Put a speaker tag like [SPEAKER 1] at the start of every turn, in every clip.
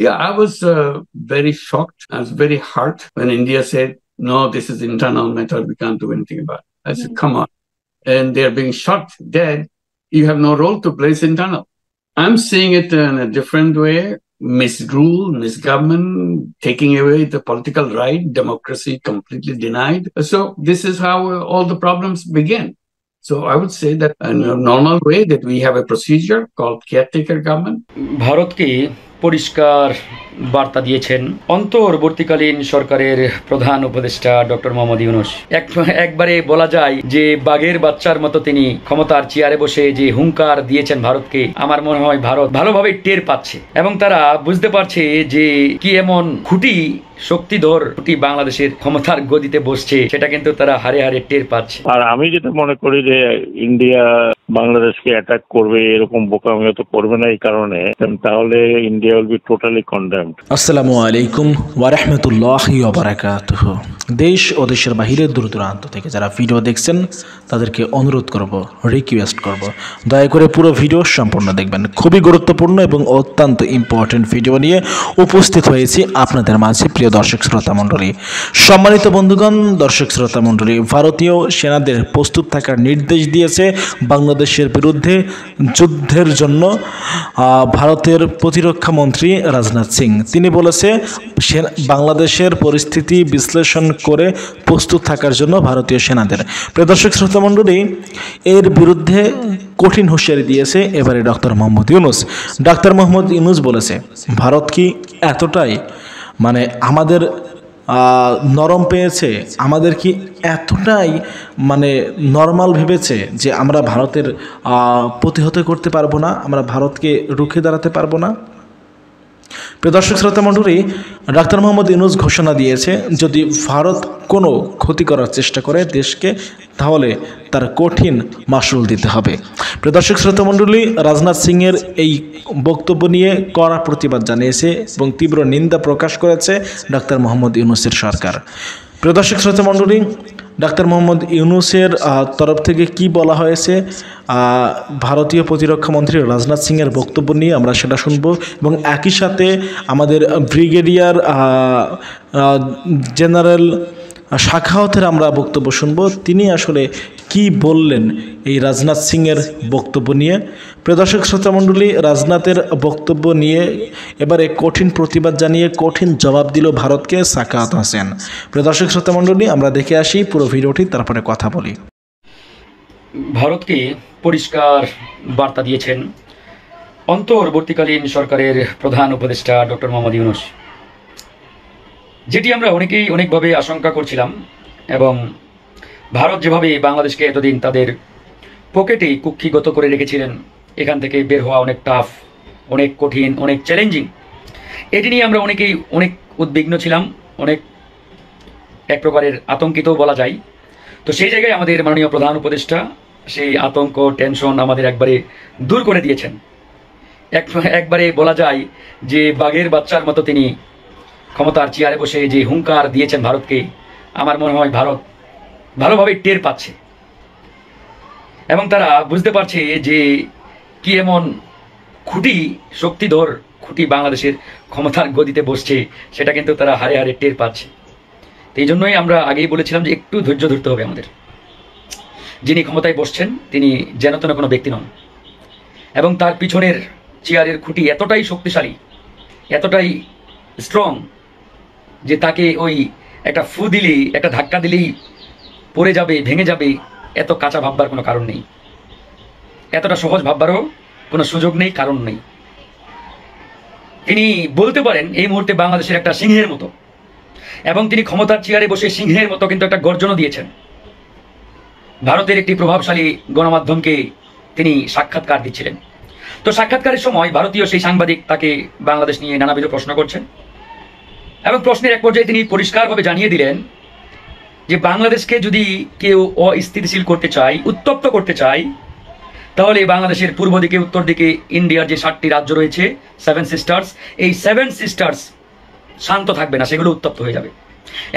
[SPEAKER 1] Yeah, I was very shocked. I was very hurt when India said, no, this is internal matter. We can't do anything about it. I said, come on. And they're being shot dead. You have no role to play. It's internal. I'm seeing it in a different way. Misrule, misgovernment, taking away the political right, democracy completely denied. So this is how all the problems begin. So I would say that in a normal way that we have a procedure called caretaker government.
[SPEAKER 2] ভারতকে পরিষ্কার বার্তা দিয়েছেন অন্তর্বর্তীকালীন সরকারের প্রধান উপদেষ্টা doctor Mohammad Yunus. একবারে বলা যায় যে বাঘের বাচ্চার মতো তিনি ক্ষমতার চেয়ারে বসে যে হুঙ্কার দিয়েছেন ভারতকে, আমার মনে হয় ভারত ভালোভাবে টের পাচ্ছে এবং তারা বুঝতে পারছে যে কি এমন খুঁটি শক্তিধর খুঁটি বাংলাদেশের ক্ষমতার গদিতে বসছে, সেটা কিন্তু তারা হারে হারে টের পাচ্ছে।
[SPEAKER 3] আর আমি যেটা মনে করি যে ইন্ডিয়া বাংলাদেশকে অ্যাটাক করবে এরকম বোকামি তো করবে না এই কারণে, তাহলে India will be totally condemned.
[SPEAKER 4] আসসালামু আলাইকুম ওয়া রাহমাতুল্লাহি ওয়া বারাকাতুহু। দেশ ও দেশের বাহিরে দূর দূরান্ত থেকে যারা ভিডিও দেখছেন তাদেরকে অনুরোধ করব, রিকোয়েস্ট করব, দয়া করে পুরো ভিডিও সম্পূর্ণ দেখবেন। খুবই গুরুত্বপূর্ণ এবং অত্যন্ত ইম্পর্টেন্ট ভিডিও নিয়ে উপস্থিত হয়েছি আপনাদের মাঝে। প্রিয় দর্শক শ্রোতা মণ্ডলী, সম্মানিত বন্ধুগণ, দর্শক শ্রোতা মণ্ডলী, ভারতীয় সেনাদের প্রস্তুত থাকার নির্দেশ দিয়েছে বাংলাদেশের বিরুদ্ধে যুদ্ধের জন্য ভারতের প্রতিরক্ষা মন্ত্রী রাজনাথ সিং। তিনি বলেছে বাংলাদেশের পরিস্থিতি বিশ্লেষণ করে প্রস্তুত থাকার জন্য ভারতীয় সেনাদের। প্রিয় দর্শক শ্রোতা মণ্ডলী, এর বিরুদ্ধে কঠিন হুঁশিয়ারি দিয়েছে এবারে ডক্টর মোহাম্মদ ইউনূস। ডক্টর মোহাম্মদ ইউনূস বলেছে ভারত কি এতটাই আমাদের নরম পেয়েছে, আমাদের কি এতটাই নর্মাল ভেবেছে যে আমরা ভারতের প্রতিহত করতে পারবো না, আমরা ভারতকে রুখে দাঁড়াতে পারবো না? প্রিয় দর্শক শ্রোতা মণ্ডলী, ডক্টর মোহাম্মদ ইউনূস ঘোষণা দিয়েছে যদি ভারত কোনো ক্ষতি করার চেষ্টা করে দেশকে, তাহলে তার কঠিন মাসুল দিতে হবে। প্রিয় দর্শক শ্রোতা মণ্ডলী, রাজনাথ সিংয়ের এই বক্তব্য নিয়ে কড়া প্রতিবাদ জানিয়েছে এবং তীব্র নিন্দা প্রকাশ করেছে ডক্টর মোহাম্মদ ইউনূসের সরকার। প্রিয় দর্শক শ্রোতা মণ্ডলী, ডক্টর মোহাম্মদ ইউনূসের তরফ থেকে কি বলা হয়েছে ভারতীয় প্রতিরক্ষা মন্ত্রী রাজনাথ সিংয়ের বক্তব্য নিয়ে আমরা সেটা শুনব এবং একই সাথে আমাদের ব্রিগেডিয়ার জেনারেল শাখাওয়াতের আমরা বক্তব্য শুনব, তিনি আসলে কি বললেন এই রাজনাথ সিংয়ের বক্তব্য নিয়ে। প্রিয় দর্শক শ্রোতা মণ্ডলী, রাজনাথের বক্তব্য নিয়ে এবারে কঠিন প্রতিবাদ জানিয়ে কঠিন জবাব দিল ভারতকে সাখাওয়াত হোসেন। প্রিয় দর্শক শ্রোতা মণ্ডলী, আমরা দেখে আসি পুরো ভিডিওটি, তারপরে কথা বলি।
[SPEAKER 2] ভারতকে পরিষ্কার বার্তা দিয়েছেন অন্তর্বর্তীকালীন সরকারের প্রধান উপদেষ্টা ডক্টর মোহাম্মদ ইউনূস, যেটি আমরা অনেকেই অনেকভাবে আশঙ্কা করছিলাম এবং ভারত যেভাবে বাংলাদেশকে এতদিন তাদের পকেটে কুক্ষিগত করে রেখেছিলেন, এখান থেকে বের হওয়া অনেক টাফ, অনেক কঠিন, অনেক চ্যালেঞ্জিং, এটি নিয়ে আমরা অনেকেই অনেক উদ্বিগ্ন ছিলাম, অনেক এক প্রকারের আতঙ্কিত বলা যায়। তো সেই জায়গায় আমাদের মাননীয় প্রধান উপদেষ্টা সেই আতঙ্ক, টেনশন আমাদের একবারে দূর করে দিয়েছেন। একবারে বলা যায় যে বাঘের বাচ্চার মতো তিনি ক্ষমতার চেয়ারে বসে যে হুঙ্কার দিয়েছেন ভারতকে, আমার মনে হয় ভারত ভালোভাবে টের পাচ্ছে এবং তারা বুঝতে পারছে যে কি এমন খুঁটি শক্তিধর খুঁটি বাংলাদেশের ক্ষমতার গদিতে বসছে, সেটা কিন্তু তারা হারে হারে টের পাচ্ছে। তো এই জন্যই আমরা আগেই বলেছিলাম যে একটু ধৈর্য ধরতে হবে আমাদের। যিনি ক্ষমতায় বসছেন তিনি যেন তেন কোনো ব্যক্তি নন এবং তার পিছনের চেয়ারের খুঁটি এতটাই শক্তিশালী, এতটাই স্ট্রং যে তাকে ওই একটা ফু দিলেই, একটা ধাক্কা দিলেই পড়ে যাবে, ভেঙে যাবে, এত কাঁচা ভাববার কোনো কারণ নেই, এতটা সহজ ভাববারও কোনো সুযোগ নেই, কারণ নেই। তিনি বলতে পারেন এই মুহূর্তে বাংলাদেশের একটা সিংহের মতো, এবং তিনি ক্ষমতার চেয়ারে বসে সিংহের মতো কিন্তু একটা গর্জনও দিয়েছেন। ভারতের একটি প্রভাবশালী গণমাধ্যমকে তিনি সাক্ষাৎকার দিচ্ছিলেন। তো সাক্ষাৎকারের সময় ভারতীয় সেই সাংবাদিক তাকে বাংলাদেশ নিয়ে নানাবিধ প্রশ্ন করছেন এবং প্রশ্নের এক পর্যায়ে তিনি পরিষ্কারভাবে জানিয়ে দিলেন যে বাংলাদেশকে যদি কেউ অস্থিতিশীল করতে চায়, উত্তপ্ত করতে চায়, তাহলে বাংলাদেশের পূর্ব দিকে, উত্তর দিকে ইন্ডিয়ার যে 7টি রাজ্য রয়েছে, 7 সিস্টার্স, এই 7 সিস্টার্স শান্ত থাকবে না, সেগুলো উত্তপ্ত হয়ে যাবে।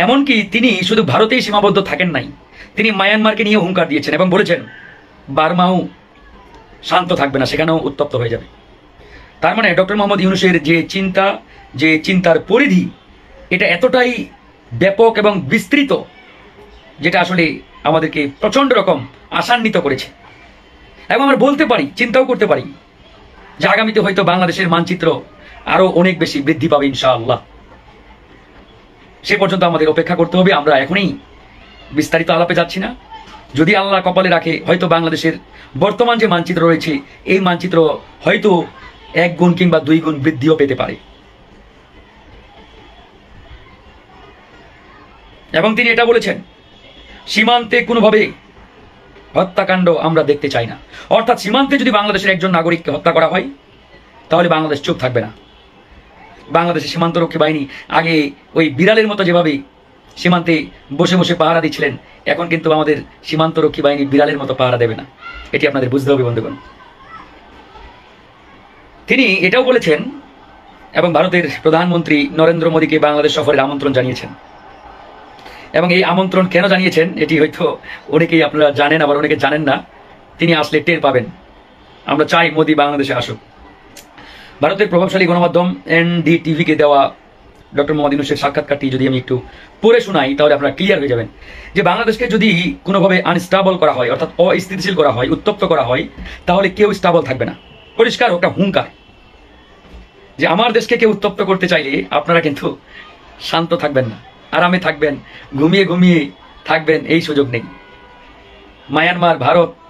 [SPEAKER 2] এমনকি তিনি শুধু ভারতেই সীমাবদ্ধ থাকেন নাই, তিনি মায়ানমারকে নিয়ে হুঙ্কার দিয়েছেন এবং বলেছেন বার্মাও শান্ত থাকবে না, সেখানেও উত্তপ্ত হয়ে যাবে। তার মানে ডক্টর মোহাম্মদ ইউনূসের যে চিন্তা, যে চিন্তার পরিধি এটা এতটাই ব্যাপক এবং বিস্তৃত, যেটা আসলে আমাদেরকে প্রচণ্ড রকম আশান্বিত করেছে। এবং আমরা বলতে পারি, চিন্তাও করতে পারি যে আগামীতে হয়তো বাংলাদেশের মানচিত্র আরো অনেক বেশি বৃদ্ধি পাবে ইনশাআল্লাহ। সে পর্যন্ত আমাদের অপেক্ষা করতে হবে। আমরা এখনই বিস্তারিত আলাপে যাচ্ছি না। যদি আল্লাহ কপালে রাখে, হয়তো বাংলাদেশের বর্তমান যে মানচিত্র রয়েছে এই মানচিত্র হয়তো 1 গুণ কিংবা 2 গুণ বৃদ্ধিও পেতে পারে। এবং তিনি এটা বলেছেন, সীমান্তে কোনোভাবে হত্যাকাণ্ড আমরা দেখতে চাই না। অর্থাৎ সীমান্তে যদি বাংলাদেশের একজন নাগরিককে হত্যা করা হয় তাহলে বাংলাদেশ চুপ থাকবে না। বাংলাদেশের সীমান্তরক্ষী বাহিনী আগে ওই বিড়ালের মতো যেভাবে সীমান্তে বসে বসে পাহারা দিচ্ছিলেন, এখন কিন্তু আমাদের সীমান্তরক্ষী বাহিনী বিড়ালের মতো পাহারা দেবে না। এটি আপনাদের বুঝতে হবে বন্ধুগণ। তিনি এটাও বলেছেন এবং ভারতের প্রধানমন্ত্রী নরেন্দ্র মোদীকে বাংলাদেশ সফরের আমন্ত্রণ জানিয়েছেন। এবং এই আমন্ত্রণ কেন জানিয়েছেন এটি হয়তো অনেকেই আপনারা জানেন, আবার অনেকে জানেন না। তিনি আসলে টের পাবেন। আমরা চাই মোদী বাংলাদেশে আসুক। ভারতের প্রভাবশালী গণমাধ্যম NDTV-কে দেওয়া ডক্টর মোহাম্মদ ইউনূসের সাক্ষাৎকারটি যদি আমি একটু পড়ে শোনাই তাহলে আপনারা ক্লিয়ার হয়ে যাবেন যে বাংলাদেশকে যদি কোনোভাবে আনস্টেবল করা হয়, অর্থাৎ অস্থিতিশীল করা হয়, উত্তপ্ত করা হয়, তাহলে কেউ স্টেবল থাকবে না। পরিষ্কার একটা হুঙ্কার যে আমার দেশকে কেউ উত্তপ্ত করতে চাইলে আপনারা কিন্তু শান্ত থাকবেন না, আরামে থাকবেন, ঘুমিয়ে ঘুমিয়ে থাকবেন, এই সুযোগ নেই। মায়ানমার,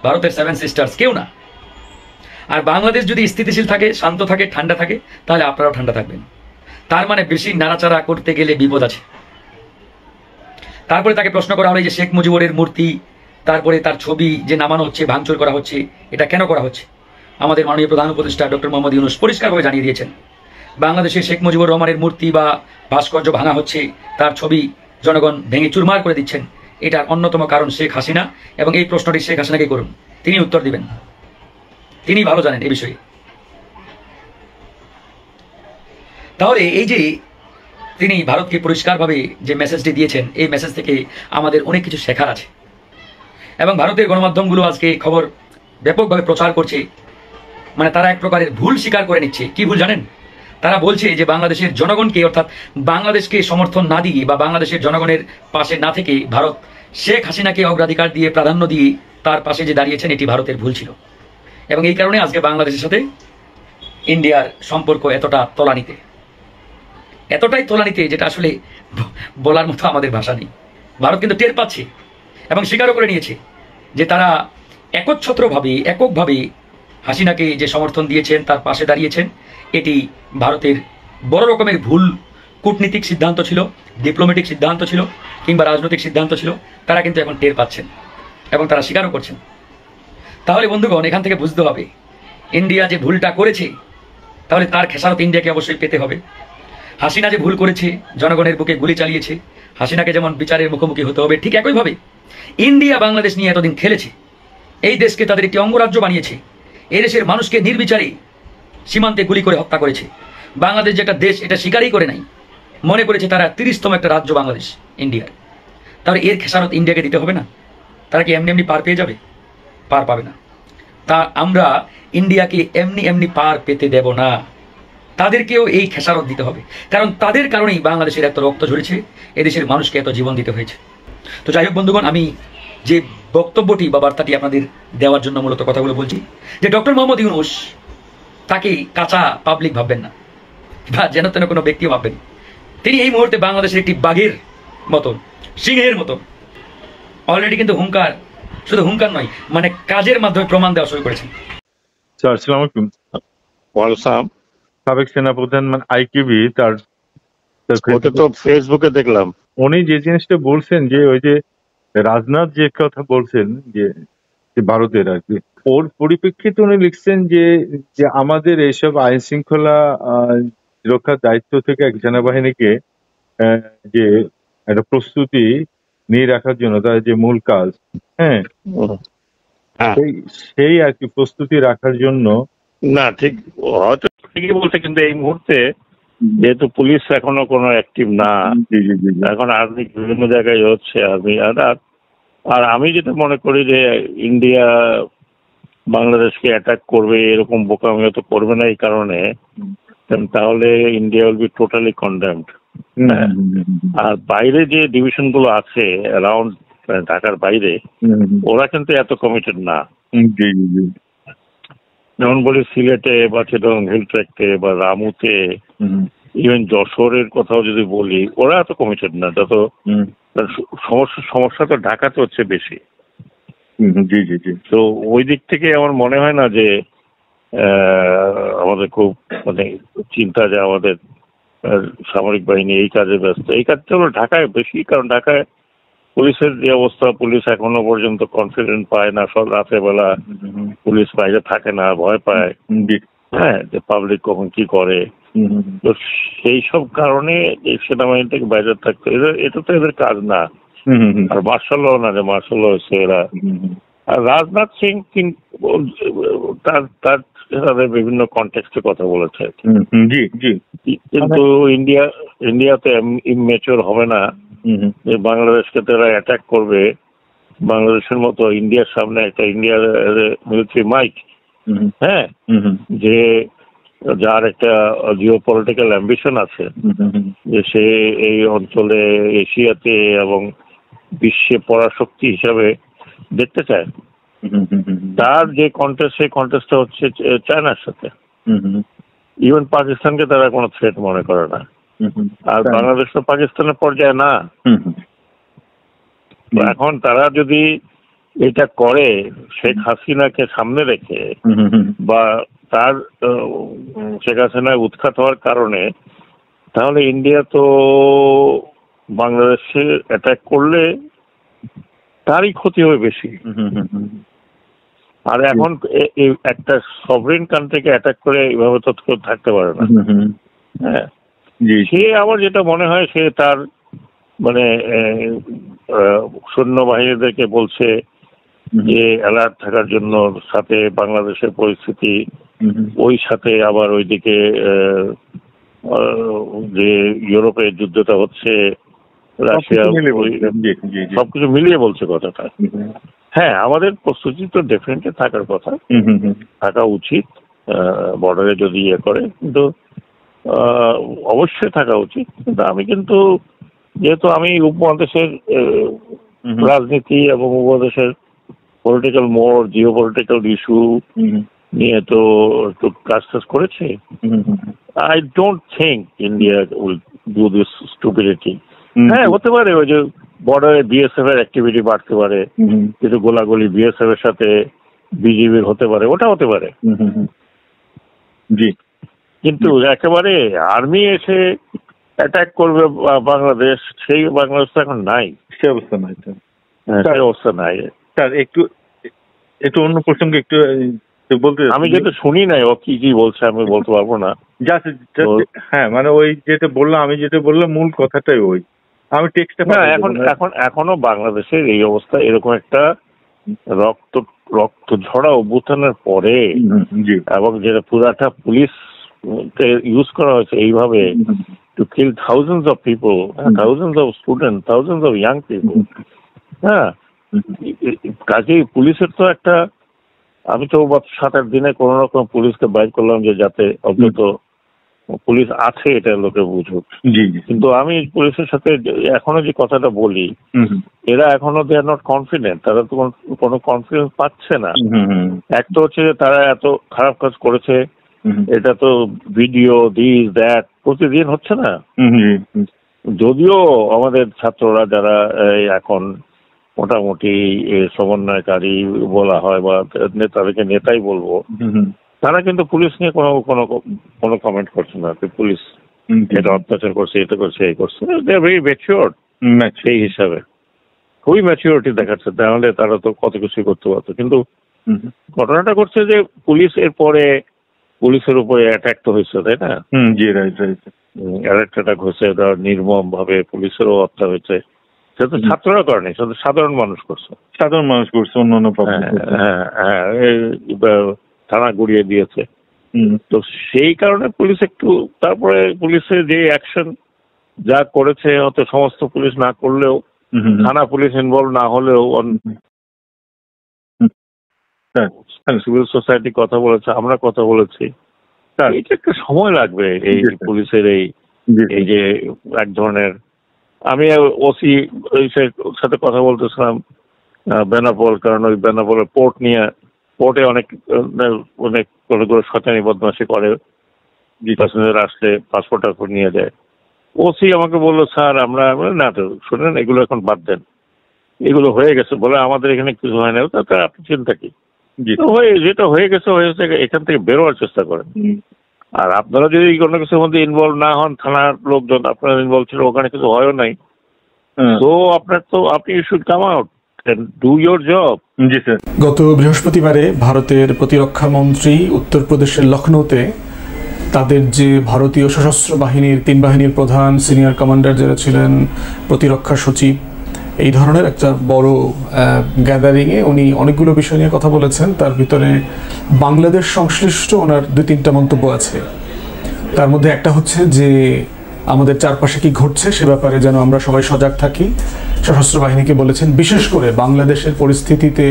[SPEAKER 2] ভারতের 7 সিস্টার্স কেউ না। আর বাংলাদেশ যদি স্থিতিশীল থাকে, শান্ত থাকে, ঠান্ডা থাকে, তাহলে আপনারাও ঠান্ডা থাকবেন। তার মানে বেশি নাড়াচাড়া করতে গেলে বিপদ আছে। তারপরে তাকে প্রশ্ন করা হলো যে শেখ মুজিবুরের মূর্তি, তারপরে তার ছবি যে নামানো হচ্ছে, ভাঙচুর করা হচ্ছে, এটা কেন করা হচ্ছে? আমাদের মাননীয় প্রধান উপদেষ্টা ডক্টর মোহাম্মদ ইউনূস পরিষ্কারভাবে জানিয়ে দিয়েছেন, বাংলাদেশে শেখ মুজিবুর রহমানের মূর্তি বা ভাস্কর্য ভাঙা হচ্ছে, তার ছবি জনগণ ভেঙে চুরমার করে দিচ্ছেন। এটার অন্যতম কারণ শেখ হাসিনা। এবং এই প্রশ্নটি শেখ হাসিনাকে করুন, তিনি উত্তর দিবেন, তিনি ভালো জানেন এই বিষয়ে। তাহলে এই যে তিনি ভারতকে পরিষ্কারভাবে যে মেসেজটি দিয়েছেন, এই মেসেজ থেকে আমাদের অনেক কিছু শেখার আছে। এবং ভারতের গণমাধ্যমগুলো আজকে খবর ব্যাপকভাবে প্রচার করছে, মানে তারা এক প্রকারের ভুল স্বীকার করে নিচ্ছে। কি ভুল জানেন? তারা বলছে যে বাংলাদেশের জনগণকে, অর্থাৎ বাংলাদেশকে সমর্থন না দিয়ে বা বাংলাদেশের জনগণের পাশে না থেকে ভারত শেখ হাসিনাকে অগ্রাধিকার দিয়ে, প্রাধান্য দিয়ে তার পাশে যে দাঁড়িয়েছেন, এটি ভারতের ভুল ছিল। এবং এই কারণে আজকে বাংলাদেশের সাথে ইন্ডিয়ার সম্পর্ক এতটা তলানিতে, এতটাই তলানিতে, যেটা আসলে বলার মতো আমাদের ভাষা নেই। ভারত কিন্তু টের পাচ্ছে এবং স্বীকারও করে নিয়েছে যে তারা এককভাবে হাসিনাকে যে সমর্থন দিয়েছেন, তার পাশে দাঁড়িয়েছেন, এটি ভারতের বড় রকমের ভুল কূটনীতিক সিদ্ধান্ত ছিল, ডিপ্লোম্যাটিক সিদ্ধান্ত ছিল, কিংবা রাজনৈতিক সিদ্ধান্ত ছিল। তারা কিন্তু এখন টের পাচ্ছেন এবং তারা স্বীকারও করছেন। তাহলে বন্ধুগণ, এখান থেকে বুঝতে হবে ইন্ডিয়া যে ভুলটা করেছে, তাহলে তার খেসারত ইন্ডিয়াকে অবশ্যই পেতে হবে। হাসিনা যে ভুল করেছে, জনগণের বুকে গুলি চালিয়েছে, হাসিনাকে যেমন বিচারের মুখোমুখি হতে হবে, ঠিক একইভাবে ইন্ডিয়া বাংলাদেশ নিয়ে এতদিন খেলেছে। এই দেশকে তাদের একটি অঙ্গরাজ্য বানিয়েছে, এই দেশের মানুষকে নির্বিচারে সীমান্তে গুলি করে হত্যা করেছে। বাংলাদেশ যে একটা দেশ এটা স্বীকারই করে নাই, মনে করেছে তারা 30তম একটা রাজ্য বাংলাদেশ ইন্ডিয়ার। তাহলে এর খেসারত ইন্ডিয়াকে দিতে হবে না? তারা কি এমনি এমনি পার পেয়ে যাবে? পার পাবে না। তা আমরা ইন্ডিয়াকে এমনি এমনি পার পেতে দেব না, তাদেরকেও এই খেসারত দিতে হবে। কারণ তাদের কারণেই বাংলাদেশের এত রক্ত ঝরেছে, এদেশের মানুষকে এত জীবন দিতে হয়েছে। তো যাই হোক বন্ধুগণ, আমি যে বক্তব্যটি বা বার্তাটি আপনাদের দেওয়ার জন্য মূলত কথাগুলো বলছি, যে ডক্টর মোহাম্মদ ইউনূস তাকে কাঁচা পাবলিক ভাববেন না, বা যেন তেন কোনো ব্যক্তি ভাববেন। তিনি এই মুহূর্তে বাংলাদেশের একটি বাঘের মতন, সিংহের মতন অলরেডি কিন্তু হুঙ্কার, শুধু হুঙ্কার নয়, মানে কাজের মাধ্যমে প্রমাণ দেওয়া শুরু করেছেন।
[SPEAKER 3] আসসালামু আলাইকুম। ওয়ালাইকুম। সাবেক সেনাপ্রধান মানে আইকিবি তার ওটা তো ফেসবুকে দেখলাম, উনি যে জিনিসটা বলছেন যে ওই যে রাজনাথ যে কথা বলছেন যে ভারতের আর কি, ওর পরিপ্রেক্ষিতে উনি লিখছেন যে আমাদের এইসব আইন শৃঙ্খলা রক্ষার দায়িত্ব থেকে এক সেনাবাহিনীকে যে একটা প্রস্তুতি নিয়ে রাখার জন্য তার যে মূল কাজ, হ্যাঁ, সেই আর কি প্রস্তুতি রাখার জন্য। না ঠিক, হয়তো ঠিকই বলছে, কিন্তু এই মুহূর্তে যেহেতু পুলিশ এখনো কোনো অ্যাক্টিভ না, এখন আর্মি বিভিন্ন জায়গায় হচ্ছে আর্মি। আর আমি যেটা মনে করি যে ইন্ডিয়া বাংলাদেশকে অ্যাটাক করবে এরকম বোকামিও তো করবে না। এই কারণে তাহলে India will be totally condemned. আর বাইরে যে ডিভিশন গুলো আছে অ্যারাউন্ড ঢাকার বাইরে, ওরা কিন্তু এত কমিটেড না। যেমন বলি সিলেটে বা চিটাগং হিল ট্র্যাক্টে বা রামুতে, ইভেন যশোরের কথাও যদি বলি, ওরা এত কমিটেড না। যত সমস্যা তো ঢাকাতে হচ্ছে বেশি। জি জি জি। তো ওই দিক থেকে আমার মনে হয় না যে আমাদের খুব মানে চিন্তা যে আমাদের সামরিক বাহিনী এই কাজে ব্যস্ত। এই কাজটা হলো ঢাকায় বেশি, কারণ ঢাকায় পুলিশের যে অবস্থা, পুলিশ এখনো পর্যন্ত কনফিডেন্ট পায় না। সব রাতের বেলা পুলিশ বাইরে থাকে না, ভয় পায় হ্যাঁ যে পাবলিক কখন কি করে। তো সেই সব কারণে সেনাবাহিনীটাকে বাইরে থাকতে, এটা তো এদের কাজ না। আর মার্শাল ল না, যে মার্শাল ল হচ্ছে এরা। আর রাজনাথ সিং তাদের বিভিন্ন কনটেক্সটে কথা বলেছে। জি জি। কিন্তু ইন্ডিয়াতে ইমেচিওর হবে না যে বাংলাদেশকে তারা অ্যাটাক করবে। বাংলাদেশের মতো ইন্ডিয়ার সামনে একটা ইন্ডিয়ার মিলিটারি মাইক, হ্যাঁ, যে যার একটা জিও পলিটিক্যাল অ্যাম্বিশন আছে, যে সে এই অঞ্চলে এশিয়াতে এবং বিশ্বে পরাশক্তি হিসাবে দেখতে চায়, তার যে কন্টেস্ট, সেই কন্টেস্টটা হচ্ছে চায়নার সাথে। ইভেন পাকিস্তানকে তারা কোনো থ্রেট মনে করে না। আর বাংলাদেশ তো পাকিস্তানের পর্যায়ে না। এখন তারা যদি এটা করে শেখ হাসিনাকে সামনে রেখে, বা তার শেখ হাসিনায় উৎখাত হওয়ার কারণে, তাহলে ইন্ডিয়া তো বাংলাদেশে অ্যাটাক করলে তারই ক্ষতি হবে বেশি। আর এখন একটা সভরেন কান্ট্রিকে অ্যাটাক করে এইভাবে তো থাকতে পারে না। হ্যাঁ, সে আমার যেটা মনে হয়, সে তার মানে সৈন্যবাহিনীদেরকে বলছে যে অ্যালার্ট থাকার জন্য, সাথে বাংলাদেশের পরিস্থিতি, ওই সাথে আবার ওইদিকে যে ইউরোপের যুদ্ধটা হচ্ছে, রাশিয়া, সবকিছু মিলিয়ে বলছে কথাটা। হ্যাঁ, আমাদের প্রস্তুতি তো ডেফিনেটলি থাকার কথা, থাকা উচিত। বর্ডারে যদি ইয়ে করে, কিন্তু অবশ্যই থাকা উচিত। কিন্তু যেহেতু আমি উপমহাদেশের রাজনীতি এবং উপমহাদেশের political mode, Jio political issue নিয়ে তো একটু কাজ করেছে, I don't think India will do this stupidity. হ্যাঁ, হতে পারে ওই যে বর্ডারে বিএসএফ এর অ্যাক্টিভিটি বাড়তে পারে, কিন্তু গোলাগুলি বিএসএফ এর সাথে বিজিবির হতে পারে, ওটা হতে পারে। জি, কিন্তু একেবারে আর্মি এসে অ্যাটাক করবে বাংলাদেশ, সেই বাংলাদেশ তো এখন নাই, সে অবস্থা নাই। সেই অবস্থা নাই। স্যার একটু অন্য প্রসঙ্গে একটু বলতে, আমি যেটা শুনি নাই ও কি কি বলছে আমি বলতে পারবো না। হ্যাঁ, মানে ওই যেটা বললাম, আমি যেটা বললাম মূল কথাটাই ওই। আমি টেক্সটটা এখনো বাংলাদেশের এই অবস্থা, এরকম একটা রক্ত ঝরা অভ্যুত্থানের পরে, এবং যেটা পুরাটা পুলিশ ইউজ করা হয়েছে এইভাবে to kill thousands of people, thousands of student, thousands of young people. হ্যাঁ, কাজেই পুলিশের তো একটা, আমি তো 7-8 দিনে কোন রকম পুলিশকে বাইর করলাম যে যাতে অন্তত পুলিশ আছে এটা লোকে বুঝুক। কিন্তু আমি পুলিশের সাথে এখনো যে কথাটা বলি, এরা এখনো দে আর নট কনফিডেন্ট, তারা তো কোনো কনফিডেন্স পাচ্ছে না। একটা হচ্ছে যে তারা এত খারাপ কাজ করেছে, এটা তো ভিডিও দিস দ্যাট প্রতিদিন হচ্ছে না। যদিও আমাদের ছাত্ররা যারা এখন মোটামুটি সমন্বয়কারী বলা হয়, বা তাদেরকে নেতাই বলবো, তারা কিন্তু পুলিশ নিয়ে কোনো কমেন্ট করছে না। পুলিশ এটা অত্যাচার করছে, এটা করছে, এই করছে, দে আর ভেরি ম্যাচিওর। সেই হিসাবে খুবই ম্যাচিওরিটি দেখাচ্ছে, তাহলে তারা তো কত কিছুই করতে পারতো। কিন্তু ঘটনাটা করছে যে পুলিশ এর পরে পুলিশের উপরে অ্যাটাক তো হয়েছে, তাই না? জি, রাইট রাইট। অ্যাটাক হয়েছে, নির্মম ভাবে পুলিশেরও হত্যা হয়েছে। সেটা তো ছাত্ররা করেনি, সেটা সাধারণ মানুষ করছে। অন্যান্য থানা গুড়িয়ে দিয়েছে। তো সেই কারণে পুলিশ একটু, তারপরে পুলিশের যে অ্যাকশন যা করেছে, হয়তো সমস্ত পুলিশ না করলেও, থানা পুলিশ ইনভলভ না হলেও, সিভিল সোসাইটি কথা বলেছে, আমরা কথা বলেছি, এটা একটা সময় লাগবে এই পুলিশের এই যে এক ধরনের। আমি ওসি সাথে কথা বলতেছিলাম বেনাপোল, কারণ ওই বেনাপোলের পোর্টে অনেকগুলো শয়তানি বদমাশি করে, প্যাসেঞ্জার আসলে পাসপোর্ট টাসপোর্ট নিয়ে যায়। ওসি আমাকে বললো, স্যার আমরা না তো শুনেন, এগুলো এখন বাদ দেন, এগুলো হয়ে গেছে বলে আমাদের এখানে কিছু হয় না, তাতে আপনি চিন্তা কি, যেটা হয়ে গেছে এখান থেকে বেরোয়ার চেষ্টা করেন। আর আপনারা যদি কোনো কিছুর মধ্যে ইনভলভ না হন, থানার লোকজন আপনারা ইনভলভ ছিল, ওখানে কিছু হয়ও নাই, তো আপনি should come out and do your job.
[SPEAKER 5] জি স্যার। গত বৃহস্পতিবারে ভারতের প্রতিরক্ষা মন্ত্রী উত্তরপ্রদেশের লখনৌতে তাদের যে ভারতীয় সশস্ত্র বাহিনীর 3 বাহিনীর প্রধান, সিনিয়র কমান্ডার যারা ছিলেন, প্রতিরক্ষা সচিব, এই ধরনের একটা বড় গ্যাদারিংয়ে উনি অনেকগুলো বিষয় নিয়ে কথা বলেছেন। তার ভিতরে বাংলাদেশ সংশ্লিষ্ট ওনার 2-3টা মন্তব্য আছে। তার মধ্যে একটা হচ্ছে যে আমাদের চারপাশে কি ঘটছে সে ব্যাপারে যেন আমরা সবাই সজাগ থাকি। সশস্ত্র বাহিনীকে বলেছেন বিশেষ করে বাংলাদেশের পরিস্থিতিতে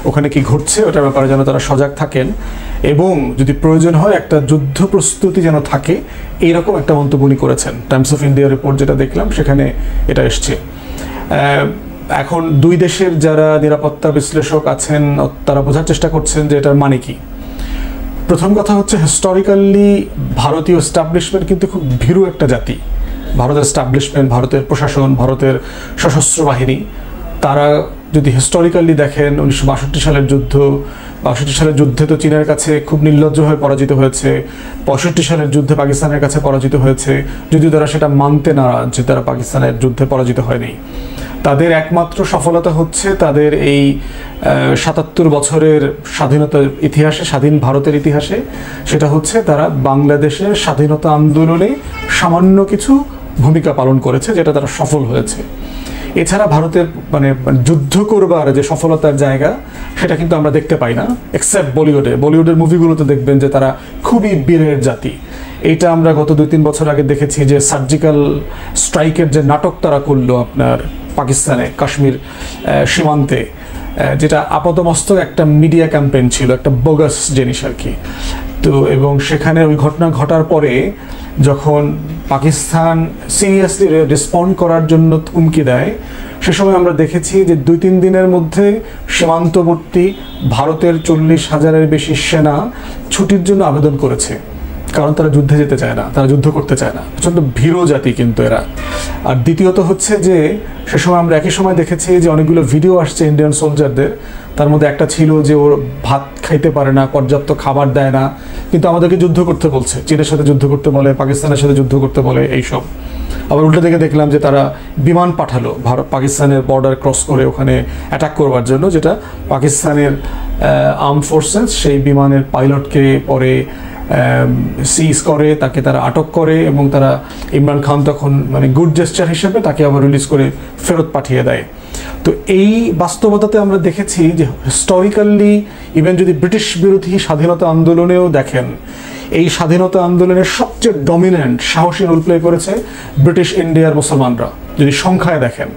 [SPEAKER 5] ওখানে কি ঘটছে ওটার ব্যাপারে যেন তারা সজাগ থাকেন, এবং যদি প্রয়োজন হয় একটা যুদ্ধ প্রস্তুতি যেন থাকে, এইরকম একটা মন্তব্য উনি করেছেন। টাইমস অফ ইন্ডিয়া রিপোর্ট যেটা দেখলাম সেখানে এটা এসছে। এখন দুই দেশের যারা নিরাপত্তা বিশ্লেষক আছেন তারা বোঝার চেষ্টা করছেন যে এটার মানে কি। প্রথম কথা হচ্ছে, হিস্টোরিক্যালি ভারতীয় এস্টাবলিশমেন্ট কিন্তু খুব ভীরু একটা জাতি। ভারতের এস্টাবলিশমেন্ট, ভারতের প্রশাসন, ভারতের সশস্ত্র বাহিনী, তারা যদি হিস্টোরিক্যালি দেখেন 1962 সালের যুদ্ধ, 62 সালের যুদ্ধে তো চীনের কাছে খুব নির্লজ্জভাবে পরাজিত হয়েছে, 65 সালের যুদ্ধে পাকিস্তানের কাছে পরাজিত হয়েছে, যদিও তারা সেটা মানতে নারাজ যে তারা পাকিস্তানের যুদ্ধে পরাজিত হয়নি। তাদের একমাত্র সফলতা হচ্ছে তাদের এই 77 বছরের স্বাধীনতার ইতিহাসে, স্বাধীন ভারতের ইতিহাসে, সেটা হচ্ছে তারা বাংলাদেশের স্বাধীনতা আন্দোলনে সামান্য কিছু ভূমিকা পালন করেছে, যেটা তারা সফল হয়েছে। এছাড়া ভারতের যুদ্ধ করবার যে সফলতার জায়গা সেটা কিন্তু আমরা দেখতে পাই না, এক্সেপ্ট বলিউডের মুভিগুলোতে দেখবেন যে তারা খুবই বীরের জাতি। এইটা আমরা গত 2-3 বছর আগে দেখেছি যে সার্জিক্যাল স্ট্রাইকের যে নাটক তারা করলো আপনার পাকিস্তানে কাশ্মীর সীমান্তে, যেটা আপাতমস্তক একটা মিডিয়া ক্যাম্পেইন ছিল, একটা বোগাস জিনিস আর কি। তো এবং সেখানে ওই ঘটনা ঘটার পরে যখন পাকিস্তান সিরিয়াসলি রেসপন্ড করার জন্য হুমকি দেয়, সে সময় আমরা দেখেছি যে 2-3 দিনের মধ্যে সীমান্তবর্তী ভারতের 40,000-এর বেশি সেনা ছুটির জন্য আবেদন করেছে, কারণ তারা যুদ্ধে যেতে চায় না, তারা যুদ্ধ করতে চায় না। প্রচণ্ড ভীরু জাতি কিন্তু এরা। আর দ্বিতীয়ত হচ্ছে যে সে সময় আমরা একই সময় দেখেছি যে অনেকগুলো ভিডিও আসছে ইন্ডিয়ান সোলজারদের, তার মধ্যে একটা ছিল যে ওর ভাত খাইতে পারে না, পর্যাপ্ত খাবার দেয় না, কিন্তু আমাদেরকে যুদ্ধ করতে বলছে, চীনের সাথে যুদ্ধ করতে বলে, পাকিস্তানের সাথে যুদ্ধ করতে বলে, এইসব। আবার উল্টো দিকে দেখলাম যে তারা বিমান পাঠালো পাকিস্তানের বর্ডার ক্রস করে ওখানে অ্যাটাক করবার জন্য, যেটা পাকিস্তানের আর্ম ফোর্সেস সেই বিমানের পাইলটকে পরে সিজ করে, তাকে তারা আটক করে, এবং তারা ইমরান খান তখন গুড জেস্টার হিসেবে তাকে আবার রিলিজ করে ফেরত পাঠিয়ে দেয়। তো এই বাস্তবতাতে আমরা দেখেছি যে হিস্টোরিক্যালি ইভেন যদি ব্রিটিশ বিরোধী স্বাধীনতা আন্দোলনেও দেখেন, এই স্বাধীনতা আন্দোলনের সবচেয়ে ডমিনেন্ট সাহসী রোল প্লে করেছে ব্রিটিশ ইন্ডিয়ার মুসলমানরা যদি সংখ্যায় দেখেন।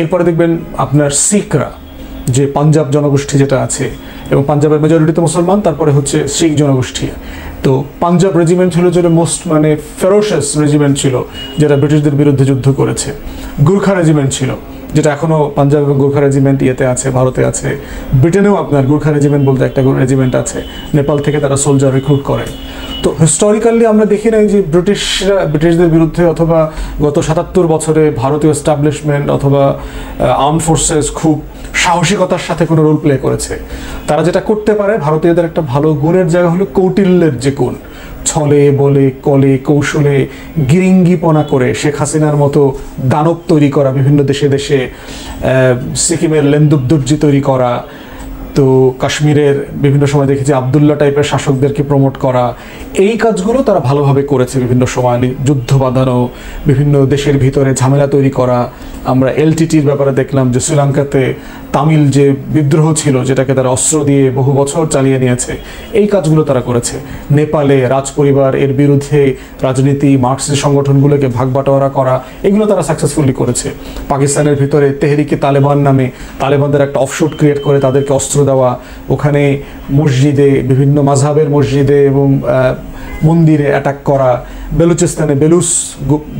[SPEAKER 5] এরপরে দেখবেন আপনার শিখরা, যে পাঞ্জাব জনগোষ্ঠী যেটা আছে, এবং পাঞ্জাবের মেজরিটিতে মুসলমান, তারপরে হচ্ছে শিখ জনগোষ্ঠী। তো পাঞ্জাব রেজিমেন্ট ছিল যেটা মোস্ট ফেরোশাস রেজিমেন্ট ছিল, যেটা ব্রিটিশদের বিরুদ্ধে যুদ্ধ করেছে। গুর্খা রেজিমেন্ট ছিল, যেটা এখনো পাঞ্জাব এবং গুর্খা রেজিমেন্ট ইয়েতে আছে, ভারতে আছে। ব্রিটেনেও আপনার গুর্খা রেজিমেন্ট বলতে একটা রেজিমেন্ট আছে, নেপাল থেকে তারা সোলজার রিক্রুট করে। তো হিস্টোরিক্যালি আমরা দেখি নাই যে ব্রিটিশদের বিরুদ্ধে অথবা গত 77 বছরে ভারতীয় এস্টাবলিশমেন্ট অথবা আর্ম ফোর্সেস খুব সাহসিকতার সাথে কোনো রোল প্লে করেছে। তারা যেটা করতে পারে, ভারতীয়দের একটা ভালো গুণের জায়গা হলো কৌটিল্যের যে গুণ, ছলে বলে কলে কৌশলে গিরিঙ্গিপনা করে শেখ হাসিনার মতো দানব তৈরি করা, বিভিন্ন দেশে দেশে সিকিমের লেন্দুবদর্জি তৈরি করা, তো কাশ্মীরের বিভিন্ন সময় দেখেছি আবদুল্লাহ টাইপের শাসকদেরকে প্রমোট করা, এই কাজগুলো তারা ভালোভাবে করেছে। বিভিন্ন সময় যুদ্ধ বাঁধানো, বিভিন্ন দেশের ভিতরে ঝামেলা তৈরি করা। আমরা এলটিটির ব্যাপারে দেখলাম যে শ্রীলঙ্কাতে তামিল যে বিদ্রোহ ছিল, যেটাকে তারা অস্ত্র দিয়ে বহু বছর চালিয়ে নিয়েছে, এই কাজগুলো তারা করেছে। নেপালে রাজপরিবার এর বিরুদ্ধে রাজনীতি, মার্ক্সিস্ট সংগঠনগুলোকে ভাগ বাটোয়ারা করা, এগুলো তারা সাকসেসফুলি করেছে। পাকিস্তানের ভিতরে তেহরিকে তালেবান নামে তালেবানদের একটা অফশুট ক্রিয়েট করে তাদেরকে অস্ত্র দেওয়া, ওখানে মসজিদে, বিভিন্ন মাযহাবের মসজিদে এবং মন্দিরে অ্যাটাক করা, বেলুচিস্তানে বেলুচ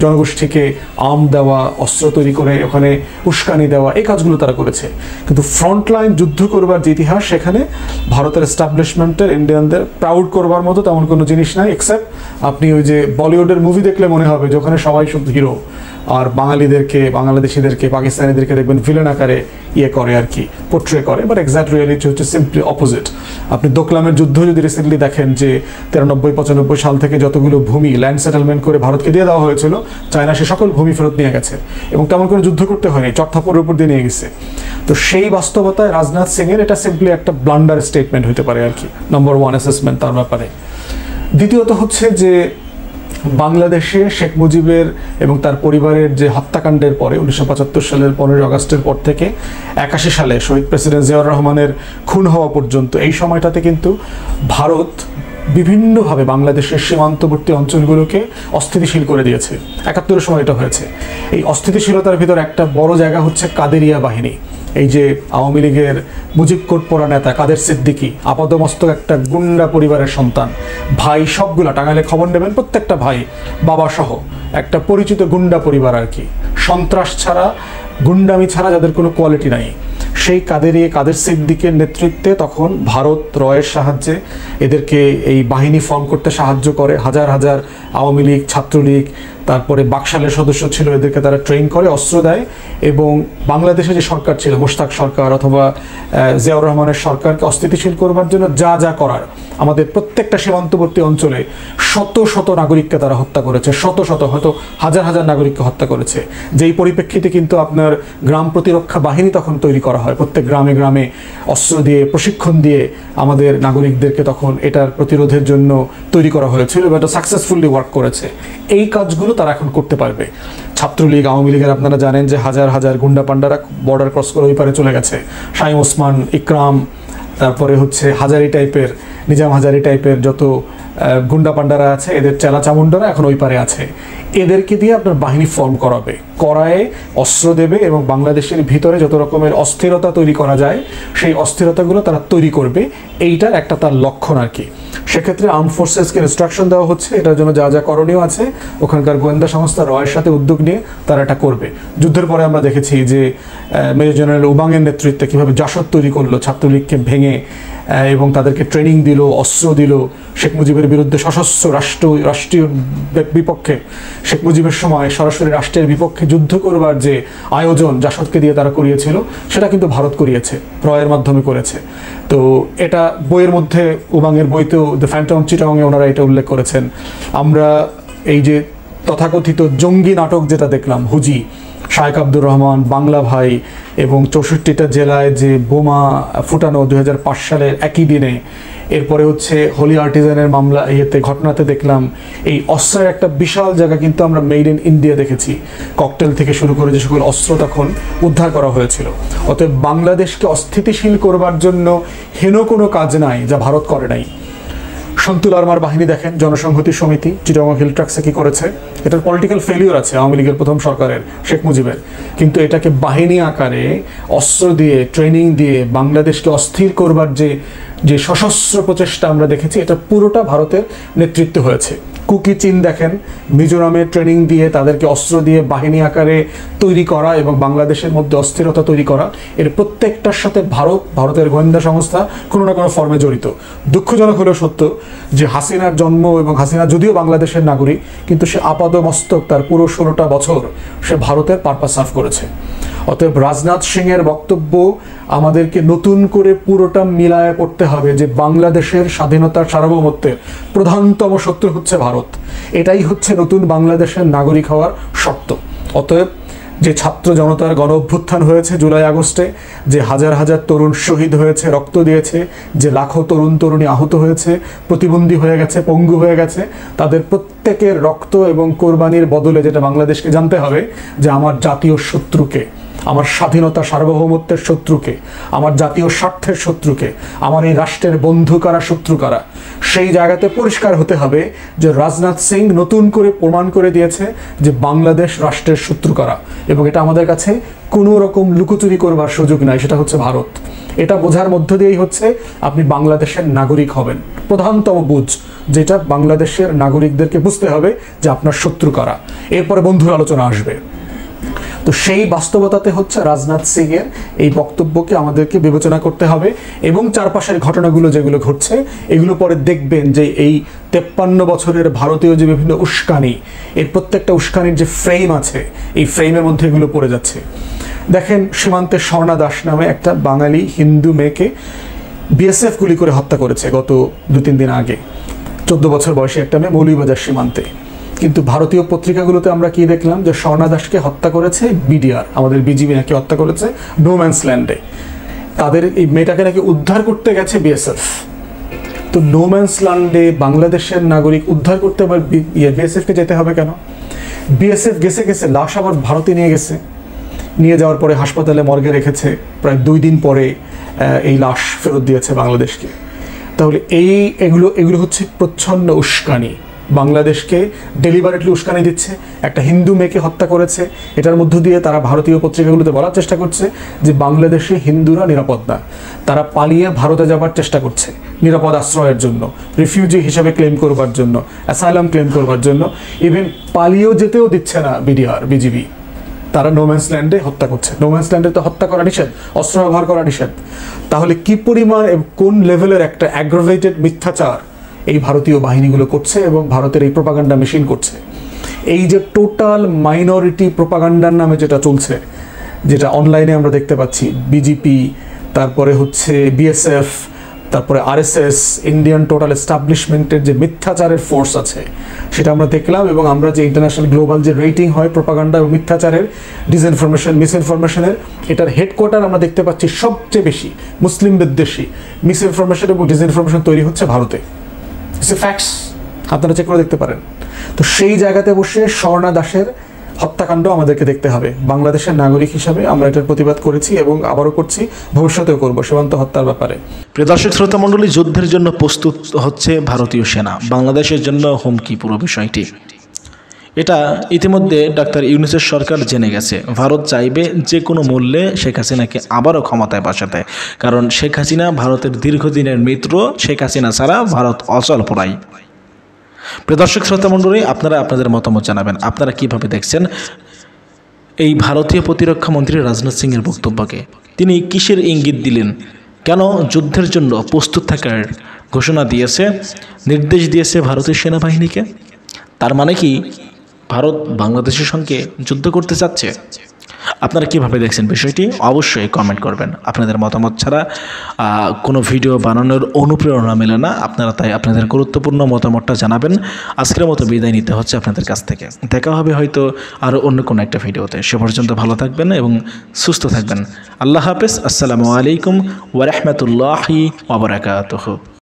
[SPEAKER 5] জনগোষ্ঠীকে আর্ম দেওয়া, অস্ত্র তৈরি করে ওখানে উস্কানি দেওয়া, এই কাজগুলো তারা করেছে। কিন্তু ফ্রন্টলাইন যুদ্ধ করবার যে ইতিহাস, সেখানে ভারতের এস্টাবলিশমেন্টের ইন্ডিয়ানদের প্রাউড করবার মতো তেমন কোনো জিনিস নাই, এক্সেপ্ট আপনি ওই যে বলিউডের মুভি দেখলে মনে হবে যে ওখানে সবাই শুধু হিরো, আর বাঙালিদেরকে, বাংলাদেশিদেরকে, পাকিস্তানিদেরকে দেখবেন ভিলেন আকারে করে আর কি, পোট্রে করে। বাট এক্সাক্ট রিয়েলিটি হচ্ছে সিম্পলি অপোজিট। আপনি দোকলামের যুদ্ধ যদি রিসেন্টলি দেখেন, যে 93-95 সাল থেকে যতগুলো ভূমি ল্যান্ড সেটেলমেন্ট করে ভারতকে দিয়ে দেওয়া হয়েছিল, চায়না সে সকল ভূমি ফেরত নিয়ে গেছে এবং তেমন করে যুদ্ধ করতে হয়নি, চটথাপড়ের উপর দিয়ে নিয়ে গেছে। তো সেই বাস্তবতায় রাজনাথ সিং এর এটা সিম্পলি একটা ব্লান্ডার স্টেটমেন্ট হতে পারে আর কি, নম্বর 1 অ্যাসেসমেন্ট তার ব্যাপারে। দ্বিতীয়ত হচ্ছে যে বাংলাদেশে শেখ মুজিবের এবং তার পরিবারের যে হত্যাকাণ্ডের পরে 1975 সালের 15 আগস্টের পর থেকে 81 সালে শহীদ প্রেসিডেন্ট জিয়াউর রহমানের খুন হওয়া পর্যন্ত, এই সময়টাতে কিন্তু ভারত বিভিন্নভাবে বাংলাদেশের সীমান্তবর্তী অঞ্চলগুলোকে অস্থিতিশীল করে দিয়েছে। 71-এর সময় এটা হয়েছে। এই অস্থিতিশীলতার ভিতর একটা বড় জায়গা হচ্ছে কাদেরিয়া বাহিনী। এই যে আওয়ামী লীগের মুজিব কোট পরা নেতা কাদের সিদ্দিকী, আপাদমস্তক একটা গুন্ডা পরিবারের সন্তান, ভাই সবগুলা, টাঙ্গাইলে খবর নেবেন, প্রত্যেকটা ভাই বাবা সহ একটা পরিচিত গুন্ডা পরিবার আর কি, সন্ত্রাস ছাড়া, গুন্ডামি ছাড়া যাদের কোনো কোয়ালিটি নাই। সেই কাদের সিদ্দিকের নেতৃত্বে তখন ভারত রয়ের সাহায্যে এদেরকে এই বাহিনী ফর্ম করতে সাহায্য করে। হাজার হাজার আওয়ামী লীগ, ছাত্রলীগ, তারপরে বাকশালের সদস্য ছিল, এদেরকে তারা ট্রেন করে, অস্ত্র দেয় এবং বাংলাদেশে যে সরকার ছিল, মোশতাক সরকার অথবা জিয়াউর রহমানের সরকারকে অস্থিতিশীল করবার জন্য যা যা করার, আমাদের প্রত্যেকটা সীমান্তবর্তী অঞ্চলে শত শত নাগরিককে তারা হত্যা করেছে, শত শত, হয়তো হাজার হাজার নাগরিককে হত্যা করেছে। যেই পরিপ্রেক্ষিতে কিন্তু আপনার গ্রাম প্রতিরক্ষা বাহিনী তখন তৈরি করা হয়, প্রত্যেক গ্রামে গ্রামে অস্ত্র দিয়ে, প্রশিক্ষণ দিয়ে আমাদের নাগরিকদেরকে তখন এটার প্রতিরোধের জন্য তৈরি করা হয়েছিল এবং এটা সাকসেসফুলি ওয়ার্ক করেছে। এই কাজগুলো তারা এখন করতে পারবে। ছাত্রলীগ, আওয়ামী লীগের আপনারা জানেন যে হাজার হাজার গুন্ডা পান্ডারা বর্ডার ক্রস করে ওই পারে চলে গেছে। শাইম ওসমান, ইকরাম, তারপরে হচ্ছে হাজারি টাইপের, নিজাম হাজারি টাইপের যত গুন্ডা পান্ডারা আছে, এদের চেলা চামুন্ডারা এখন ওই পারে আছে। এদেরকে দিয়ে আপনার বাহিনী ফর্ম করায় অস্ত্র দেবে এবং বাংলাদেশের ভিতরে যত রকমের অস্থিরতা তৈরি করা যায় সেই অস্থিরতাগুলো তারা তৈরি করবে। এইটার একটা তার লক্ষণ আর কি। সেক্ষেত্রে আর্ম ফোর্সেসকে ইনস্ট্রাকশন দেওয়া হচ্ছে, এটার জন্য যা যা করণীয় আছে ওখানকার গোয়েন্দা সংস্থা রয়ের সাথে উদ্যোগ নিয়ে তারা এটা করবে। যুদ্ধের পরে আমরা দেখেছি যে মেজর জেনারেল উবাংয়ের নেতৃত্বে কীভাবে জাসদ তৈরি করলো ছাত্রলীগকে ভেঙে এবং তাদেরকে ট্রেনিং দিল, অস্ত্র দিল। শেখ মুজিবের বিরুদ্ধে সশস্ত্র রাষ্ট্রীয় বিপক্ষে, শেখ মুজিবের সময় সরাসরি রাষ্ট্রের বিপক্ষে যুদ্ধ করবার যে আয়োজন জাসদকে দিয়ে তারা করিয়েছিল, সেটা কিন্তু ভারত করিয়েছে, রয়ের মাধ্যমে করেছে। তো এটা বইয়ের মধ্যে, উবাংয়ের বইতেও দ্য ফ্যান্টম চিটাগংয়ে ওনারা এটা উল্লেখ করেছেন। আমরা এই যে তথাকথিত জঙ্গি নাটক যেটা দেখলাম, হুজি, শায়েখ আব্দুর রহমান, বাংলা ভাই এবং 64টা জেলায় যে বোমা ফুটানো 2005 সালের একই দিনে, এরপরে হচ্ছে হোলি আর্টিজানের মামলা, ঘটনাতে দেখলাম এই অস্ত্রের একটা বিশাল জায়গা কিন্তু আমরা মেড ইন ইন্ডিয়া দেখেছি। ককটেল থেকে শুরু করে যে সকল অস্ত্র তখন উদ্ধার করা হয়েছিল। অতএব বাংলাদেশকে অস্থিতিশীল করবার জন্য হেন কোনো কাজ নাই যা ভারত করে নাই। সন্তুল আরমার বাহিনী দেখেন, জনসংহতি সমিতি চিটাগং হিল ট্রাক্সে কি করেছে। এটার পলিটিক্যাল ফেলিওর আছে আওয়ামী লীগের প্রথম সরকারের, শেখ মুজিবের, কিন্তু এটাকে বাহিনী আকারে অস্ত্র দিয়ে, ট্রেনিং দিয়ে বাংলাদেশকে অস্থির করবার যে সশস্ত্র প্রচেষ্টা আমরা দেখেছি, এটা পুরোটা ভারতের নেতৃত্বে হয়েছে। কুকি চীন দেখেন, মিজোরামে ট্রেনিং দিয়ে তাদেরকে অস্ত্র দিয়ে বাহিনী আকারে তৈরি করা এবং বাংলাদেশের মধ্যে অস্থিরতা তৈরি করা, এর প্রত্যেকটার সাথে ভারতের গোয়েন্দা সংস্থা কোনো না কোনো ফর্মে জড়িত। দুঃখজনক হলেও সত্য যে হাসিনার জন্ম, এবং হাসিনা যদিও বাংলাদেশের নাগরিক, কিন্তু সে আপাদমস্তক তার পুরো 16টা বছর সে ভারতের পারপাস সার্ভ করেছে। অতএব রাজনাথ সিং এর বক্তব্য আমাদেরকে নতুন করে পুরোটা মিলায় পড়তে হবে যে বাংলাদেশের স্বাধীনতার সার্বভৌমত্বের প্রধানতম শত্রু হচ্ছে ভারত। এটাই হচ্ছে নতুন বাংলাদেশের নাগরিক হওয়ার শর্ত। অতএব যে ছাত্র জনতার গণ অভ্যুত্থান হয়েছে জুলাই আগস্টে, যে হাজার হাজার তরুণ শহীদ হয়েছে, রক্ত দিয়েছে, যে লাখো তরুণ তরুণী আহত হয়েছে, প্রতিবন্ধী হয়ে গেছে, পঙ্গু হয়ে গেছে, তাদের প্রত্যেকের রক্ত এবং কোরবানির বদলে যেটা বাংলাদেশকে জানতে হবে যে আমার জাতীয় শত্রুকে, আমার স্বাধীনতা সার্বভৌমত্বের শত্রুকে, আমার জাতীয় স্বার্থের শত্রুকে, আমার এই রাষ্ট্রের বন্ধু কারা, শত্রু কারা, সেই জায়গাতে পরিষ্কার হতে হবে যে রাজনাথ সিং নতুন করে প্রমাণ করে দিয়েছে যে বাংলাদেশ রাষ্ট্রের শত্রু কারা, এবং এটা আমাদের কাছে কোনো রকম লুকোচুরি করবার সুযোগ নাই, সেটা হচ্ছে ভারত। এটা বোঝার মধ্য দিয়েই হচ্ছে আপনি বাংলাদেশের নাগরিক হবেন। প্রধানতম বুঝ যেটা বাংলাদেশের নাগরিকদেরকে বুঝতে হবে যে আপনার শত্রু কারা, এরপরে বন্ধুর আলোচনা আসবে। তো সেই বাস্তবতাতে হচ্ছে রাজনাথ সিং এর এই বক্তব্যকে আমাদেরকে বিবেচনা করতে হবে, এবং চারপাশের ঘটনাগুলো যেগুলো ঘটছে এগুলো পরে দেখবেন যে এই 53 বছরের ভারতীয় যে বিভিন্ন উস্কানি, এর প্রত্যেকটা উস্কানির যে ফ্রেম আছে এই ফ্রেমের মধ্যে এগুলো পড়ে যাচ্ছে। দেখেন, সীমান্তে স্বর্ণা দাস নামে একটা বাঙালি হিন্দু মেয়েকে বিএসএফ গুলি করে হত্যা করেছে গত 2-3 দিন আগে। 14 বছর বয়সী একটা মেয়ে মৌলভীবাজার সীমান্তে। কিন্তু ভারতীয় পত্রিকাগুলোতে আমরা কি দেখলাম যে স্বর্ণা দাসকে হত্যা করেছে বিডিআর, আমাদের বিজিবি নাকি হত্যা করেছে নো ম্যানস ল্যান্ডে। তাদের এই মেয়েটাকে নাকি উদ্ধার করতে গেছে বিএসএফ। তো নো ম্যানস ল্যান্ডে বাংলাদেশের নাগরিক উদ্ধার করতে আবার বিএসএফকে যেতে হবে কেন? বিএসএফ গেছে লাশ আবার ভারতে নিয়ে গেছে, নিয়ে যাওয়ার পরে হাসপাতালে মর্গে রেখেছে, প্রায় 2 দিন পরে এই লাশ ফেরত দিয়েছে বাংলাদেশকে। তাহলে এগুলো হচ্ছে প্রচ্ছন্ন উস্কানি, বাংলাদেশকে ডেলিভারেটলি উস্কানি দিচ্ছে। একটা হিন্দু মেয়েকে হত্যা করেছে, এটার মধ্য দিয়ে তারা ভারতীয় পত্রিকাগুলোতে বলার চেষ্টা করছে যে বাংলাদেশে হিন্দুরা নিরাপদ না, তারা পালিয়ে ভারতে যাবার চেষ্টা করছে নিরাপদ আশ্রয়ের জন্য, রিফিউজি হিসেবে ক্লেম করবার জন্য, অ্যাসাইলাম ক্লেম করবার জন্য। ইভেন পালিয়েও যেতেও দিচ্ছে না বিডিআর বিজিবি, তারা নোম্যান্স ল্যান্ডে হত্যা করছে। নোম্যান্স ল্যান্ডে তো হত্যা করা নিষেধ, অস্ত্র ব্যবহার করা নিষেধ। তাহলে কি পরিমাণ কোন লেভেলের একটা অ্যাগ্রাভেটেড মিথ্যাচার এই ভারতীয় বাহিনীগুলো করছে এবং ভারতের এই প্রোপাগান্ডা মেশিন করছে। এই যে টোটাল মাইনরিটি প্রোপাগান্ডার নামে যেটা চলছে, যেটা অনলাইনে আমরা দেখতে পাচ্ছি, বিজেপি, তারপরে হচ্ছে বিএসএফ, তারপরে আরএসএস, ইন্ডিয়ান টোটাল এস্টাবলিশমেন্টের যে মিথ্যাচারের ফোর্স আছে সেটা আমরা দেখলাম। এবং আমরা যে ইন্টারন্যাশনাল গ্লোবাল যে রেটিং হয় প্রোপাগান্ডা এবং মিথ্যাচারের, ডিসইনফরমেশন, মিসইনফরমেশনের, এটার হেডকোয়ার্টার আমরা দেখতে পাচ্ছি সবচেয়ে বেশি মুসলিম বিদ্বেষী মিসইনফরমেশন এবং ডিসইনফরমেশন তৈরি হচ্ছে ভারতে। ফ্যাক্টস আপনারা চেক করে দেখতে পারেন। তো সেই জায়গাতে বসে স্বর্ণা দাসের হত্যাকাণ্ড আমাদেরকে দেখতে হবে। বাংলাদেশের নাগরিক হিসাবে আমরা এটার প্রতিবাদ করেছি এবং আবারও করছি, ভবিষ্যতেও করব সীমান্ত হত্যার ব্যাপারে।
[SPEAKER 4] প্রিয় দর্শক শ্রোতা মণ্ডলী, যুদ্ধের জন্য প্রস্তুত হচ্ছে ভারতীয় সেনা, বাংলাদেশের জন্য হুমকি পুরো বিষয়টি। এটা ইতিমধ্যে ডাক্তার ইউনূসের সরকার জেনে গেছে। ভারত চাইবে যে কোনো মূল্যে শেখ হাসিনাকে আবারও ক্ষমতায় বসাতে, কারণ শেখ হাসিনা ভারতের দীর্ঘদিনের মিত্র। শেখ হাসিনা ছাড়া ভারত অচল পড়াই। প্রিয় দর্শক শ্রোতা মণ্ডলী, আপনারা আপনাদের মতামত জানাবেন। আপনারা কিভাবে দেখছেন এই ভারতীয় প্রতিরক্ষা মন্ত্রী রাজনাথ সিংয়ের বক্তব্যকে? তিনি কিসের ইঙ্গিত দিলেন? কেন যুদ্ধের জন্য প্রস্তুত থাকার ঘোষণা দিয়েছে, নির্দেশ দিয়েছে ভারতীয় সেনাবাহিনীকে? তার মানে কি ভারত বাংলাদেশের সঙ্গে যুদ্ধ করতে চাচ্ছে? আপনারা কিভাবে দেখছেন বিষয়টি? অবশ্যই কমেন্ট করবেন। আপনাদের মতামত ছাড়া কোনো ভিডিও বানানোর অনুপ্রেরণা মেলে না। আপনারা তাই আপনাদের গুরুত্বপূর্ণ মতামতটা জানাবেন। আজকের মতো বিদায় নিতে হচ্ছে আপনাদের কাছ থেকে। দেখা হবে হয়তো আরও অন্য কোনো একটা ভিডিওতে। সে পর্যন্ত ভালো থাকবেন এবং সুস্থ থাকবেন। আল্লাহ হাফেজ। আসসালামু আলাইকুম ওয়া রাহমাতুল্লাহি ওয়া বারাকাতুহু।